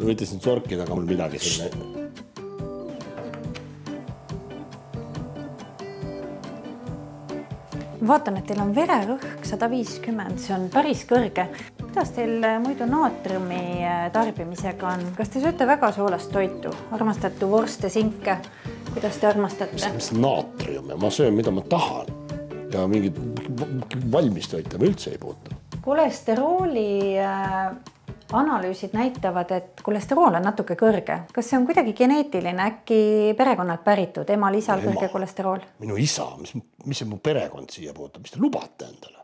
Te võite siin sorkida, aga mul midagi sinna. Vaatan, et teil on vererõhk 150, see on päris kõrge. Kuidas teil muidu naatriumi tarbimisega on? Kas te sööte väga soolast toitu? Armastate vorste, sinke? Kuidas te armastate? Mis naatriumi? Ma söön, mida ma tahan. Ja mingid valmistoite ma üldse ei puutu. Kolesterooli analüüsid näitavad, et kolesterool on natuke kõrge. Kas see on kuidagi geneetiline, äkki perekonnalt päritud, emal, isal kõrge kolesterool? Minu isa, mis see mu perekond siia puutub, mis te lubate endale?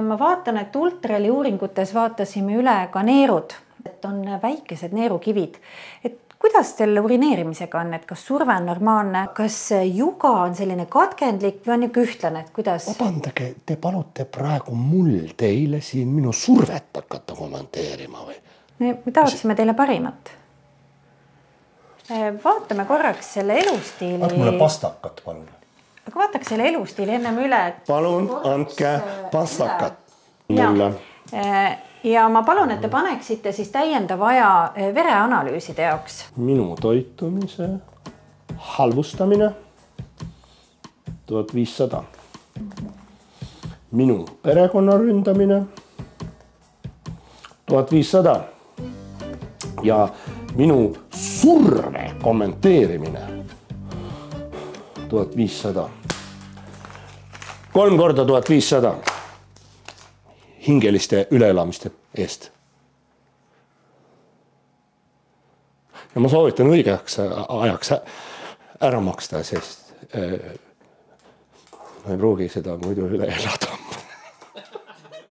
Ma vaatan, et ultrali uuringutes vaatasime üle ka neerud, et on väikesed neerukivid. Et kuidas teil urineerimisega on, et kas surve on normaalne, kas juga on selline katkendlik või on niisugune ühtlane, et kuidas? Vabandage, te palute praegu mul teile siin minu survet hakata kommenteerima või? Me tahaksime teile parimat. Vaatame korraks selle elustiili. Andke mulle pastakat, palun. Aga vaataks selle elustiili ennem üle. Palun, andke pastakat mulle. Ja ma palun, et te paneksite siis täiendava aja vereanalüüside jaoks. Minu toitumise halvustamine 1500. Minu perekonna ründamine 1500. Ja minu surve kommenteerimine 1500. 3 korda 1500. Hingeliste üleelamiste eest. Ja ma soovitan õigeks ajaks ära maksta, sest ma ei pruugi seda muidu üle elada.